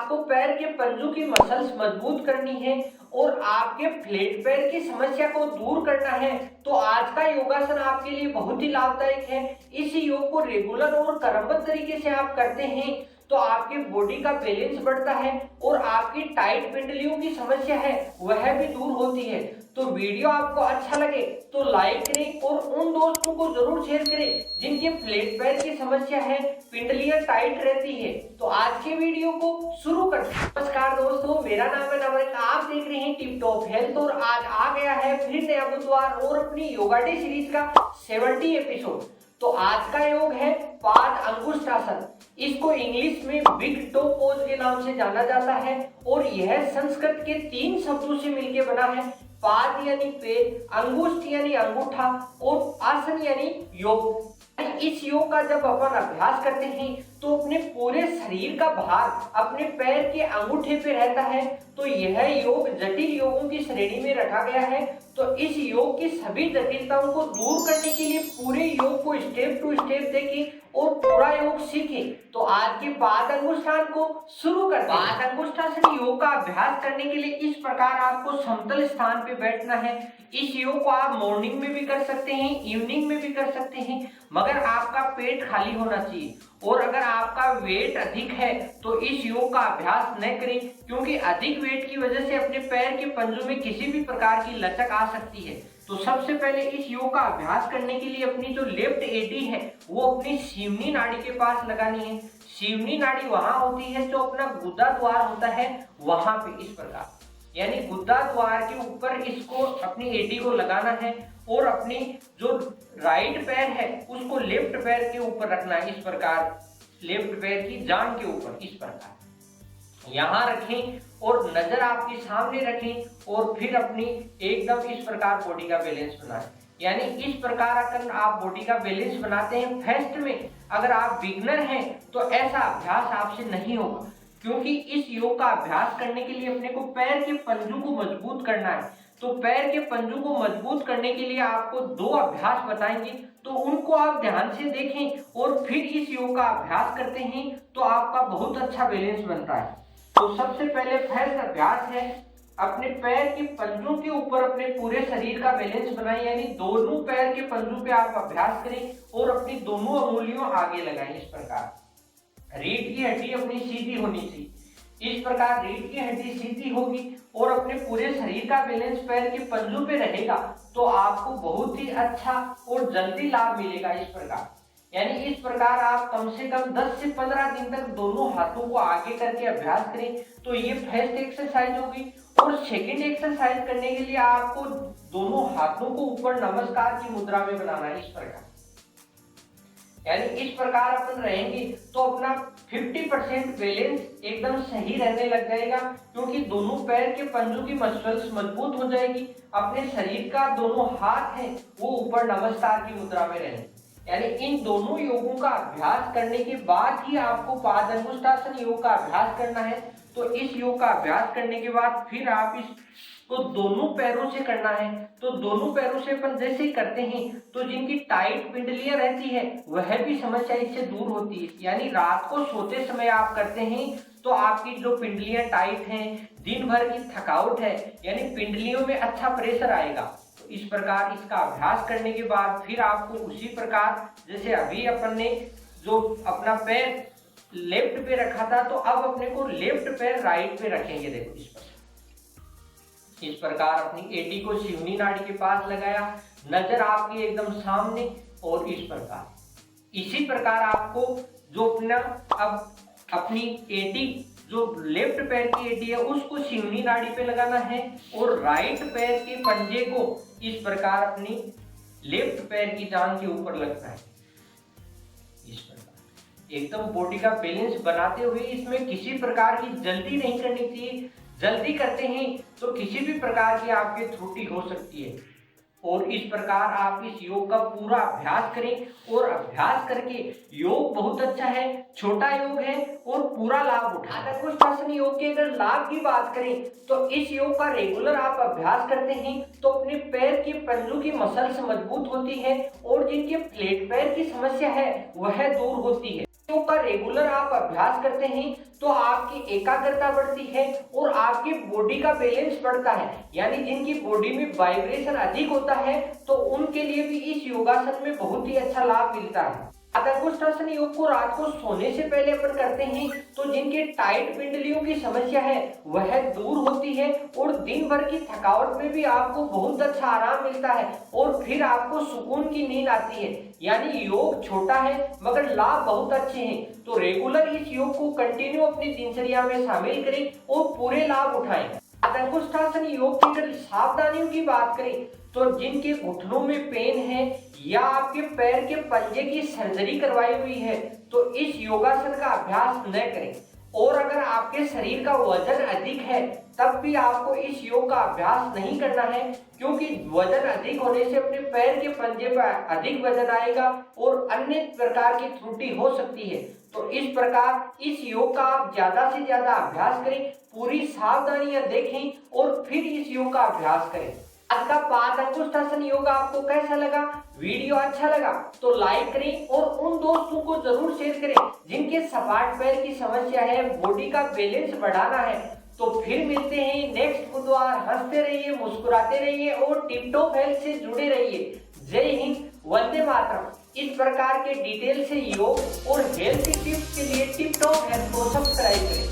आपको पैर के पंजों की मसल्स मजबूत करनी है और आपके फ्लैट पैर की समस्या को दूर करना है तो आज का योगासन आपके लिए बहुत ही लाभदायक है। इस योग को रेगुलर और क्रमबद्ध तरीके से आप करते हैं तो आपकी बॉडी का बैलेंस बढ़ता है और आपकी टाइट पिंडलियों की समस्या है वह भी दूर होती है। तो वीडियो आपको अच्छा लगे तो लाइक करें और उन दोस्तों को जरूर शेयर करें जिनके फ्लैट पैर की समस्या है, पिंडलियां टाइट रहती है। तो आज के वीडियो को शुरू करते हैं। नमस्कार दोस्तों, मेरा नाम है नवनीत, आप देख रहे हैं टिप टॉप हेल्थ और आज आ गया है फिर नया बुधवार और अपनी योगा डे सीरीज का 70 एपिसोड। तो आज का योग है पाद अंगुष्ठासन। इसको इंग्लिश में बिग टो पोज के नाम से जाना जाता है और यह संस्कृत के 3 शब्दों से मिलकर बना है। पाद यानी पैर, अंगुष्ठ यानी अंगूठा और आसन यानी योग। इस योग का जब अपन अभ्यास करते हैं तो अपने पूरे शरीर का भार अपने पैर के अंगूठे पे रहता है। तो यह योग जटिल योगों की श्रेणी में रखा गया है। तो इस योग की सभी जटिलताओं को दूर करने के लिए पूरे योग को स्टेप टू स्टेप देखें और पूरा योग सीखें। तो आज के पाद अंगुष्ठासन को शुरू करते हैं। पाद अंगुष्ठासन योग का अभ्यास करने के लिए इस प्रकार आपको समतल स्थान पे बैठना है। इस योग को आप मॉर्निंग में भी कर सकते हैं, इवनिंग में भी कर सकते हैं, मगर आपका पेट खाली होना चाहिए। और अगर आपका वेट अधिक है तो इस योग का अभ्यास न करें क्योंकि अधिक वेट की वजह से अपने पैर के पंजों में किसी भी प्रकार की लचक आ सकती है। तो सबसे पहले इस योग का अभ्यास करने के लिए अपनी जो लेफ्ट एडी है वो अपनी सीवनी नाड़ी के पास लगानी है। सीवनी नाड़ी वहां होती है जो अपना गुदा द्वार होता है वहां पे, इस प्रकार यानी गुदा द्वार के ऊपर इसको अपनी एडी को लगाना है और अपनी जो राइट पैर है उसको लेफ्ट पैर के ऊपर रखना है। इस प्रकार लेफ्ट पैर की जांघ के ऊपर इस प्रकार यहां रखें और नजर आपके सामने रखें और फिर अपनी एकदम इस प्रकार बॉडी का बैलेंस बनाएं। यानी इस प्रकार अगर आप बॉडी का बैलेंस बनाते हैं फर्स्ट में, अगर आप बिगनर हैं तो ऐसा अभ्यास आपसे नहीं होगा क्योंकि इस योग का अभ्यास करने के लिए अपने को पैर के पंजों को मजबूत करना है। तो पैर के पंजों को मजबूत करने के लिए आपको 2 अभ्यास बताएंगे तो उनको आप ध्यान से देखें और फिर इस योग का अभ्यास करते हैं तो आपका बहुत अच्छा बैलेंस बनता है। तो सबसे पहले फर्स्ट अभ्यास है अपने पैर के पंजों के ऊपर अपने पूरे शरीर का बैलेंस बनाएं। यानी दोनों पैर के पंजों पे आप अभ्यास करें और अपनी दोनों अंगुलियों आगे लगाएं। इस प्रकार रीढ़ की हड्डी अपनी सीधी होनी चाहिए। इस प्रकार रीढ़ की हड्डी सीधी होगी और अपने पूरे शरीर का बैलेंस पैर के पंजों पे रहेगा तो आपको बहुत ही अच्छा और जल्दी लाभ मिलेगा। इस प्रकार यानी इस प्रकार आप कम से कम 10 से 15 दिन तक दोनों हाथों को आगे करके अभ्यास करें। तो ये फर्स्ट एक्सरसाइज होगी। और सेकंड एक्सरसाइज करने के लिए आपको दोनों हाथों को ऊपर नमस्कार की मुद्रा में बनाना है। इस प्रकार यानी इस प्रकार अपन रहेंगे तो अपना 50% बैलेंस एकदम सही रहने लग जाएगा क्योंकि दोनों पैर के पंजों की मसल्स मजबूत हो जाएगी। अपने शरीर का दोनों हाथ है वो ऊपर नमस्कार की मुद्रा में रहेंगे। यानी इन दोनों योगों का अभ्यास करने के बाद ही आपको पाद अंगुष्ठासन योग का अभ्यास करना है। तो इस योग का अभ्यास करने के बाद फिर आप इसको दोनों पैरों से करना है। तो दोनों पैरों से अपन जैसे ही करते हैं तो जिनकी टाइट पिंडलियां रहती है वह भी समस्या इससे दूर होती है। यानी रात को सोते समय आप करते हैं तो आपकी जो पिंडलियां टाइट हैं, दिन भर की थकावट है, यानी पिंडलियों में अच्छा प्रेशर आएगा। इस प्रकार इसका अभ्यास करने के बाद फिर आपको उसी प्रकार जैसे अभी अपन ने जो अपना पैर लेफ्ट पे रखा था तो अब अपने को लेफ्ट पैर राइट पे रखेंगे। देखो इस प्रकार अपनी एडी को शिवनी नाड़ी के पास लगाया, नजर आपकी एकदम सामने और इस प्रकार इसी प्रकार आपको जो अपना अब अपनी एडी जो लेफ्ट पैर की एडी है उसको शिवनी नाड़ी पे लगाना है और राइट पैर के पंजे को इस प्रकार अपनी लेफ्ट पैर की जांघ के ऊपर लगना है। इस प्रकार एकदम बॉडी का बैलेंस बनाते हुए इसमें किसी प्रकार की जल्दी नहीं करनी चाहिए। जल्दी करते हैं तो किसी भी प्रकार की आपकी त्रुटि हो सकती है। और इस प्रकार आप इस योग का पूरा अभ्यास करें और अभ्यास करके योग बहुत अच्छा है, छोटा योग है और पूरा लाभ उठाना। अंगुष्ठासन योग के अगर लाभ की बात करें तो इस योग का रेगुलर आप अभ्यास करते हैं तो अपने पैर के पंजों की मसल्स मजबूत होती है और जिनके फ्लैट पैर की समस्या है वह दूर होती है। योग का रेगुलर आप अभ्यास करते हैं तो आपकी एकाग्रता बढ़ती है और आपकी बॉडी का बैलेंस बढ़ता है। यानी जिनकी बॉडी में वाइब्रेशन अधिक होता है तो उनके लिए भी इस योगासन में बहुत ही अच्छा लाभ मिलता है। अतंगुष्ठासन योग को रात को सोने से पहले अपन करते हैं तो जिनके टाइट पिंडलियों की समस्या है वह दूर होती है और दिन भर की थकावट में भी आपको बहुत अच्छा आराम मिलता है और फिर आपको सुकून की नींद आती है। यानी योग छोटा है मगर लाभ बहुत अच्छे हैं। तो रेगुलर इस योग को कंटिन्यू अपनी दिनचर्या में शामिल करें और पूरे लाभ उठाएं। अतंगुष्ठासन योग की अगर सावधानियों की बात करें तो जिनके घुटनों में पेन है या आपके पैर के पंजे की सर्जरी करवाई हुई है तो इस योगासन का अभ्यास न करें। और अगर आपके शरीर का वजन अधिक है तब भी आपको इस योग का अभ्यास नहीं करना है, क्योंकि वजन अधिक होने से अपने पैर के पंजे पर अधिक वजन आएगा और अन्य प्रकार की त्रुटि हो सकती है। तो इस प्रकार इस योग का आप ज्यादा से ज्यादा अभ्यास करें, पूरी सावधानियां देखें और फिर इस योग का अभ्यास करें। आज का पादअंगुष्ठासन योग आपको कैसा लगा? वीडियो अच्छा लगा तो लाइक करें और उन दोस्तों को जरूर शेयर करें जिनके सपाट पैर की समस्या है, बॉडी का बैलेंस बढ़ाना है। तो फिर मिलते हैं नेक्स्ट बुधवार। हंसते रहिए, मुस्कुराते रहिए और टिप टॉप हेल्थ से जुड़े रहिए। जय हिंद, वंदे मातरम। इस प्रकार के डिटेल से योग और हेल्थ टिप्स के लिए टिप टॉप हेल्थ को सब्सक्राइब करें।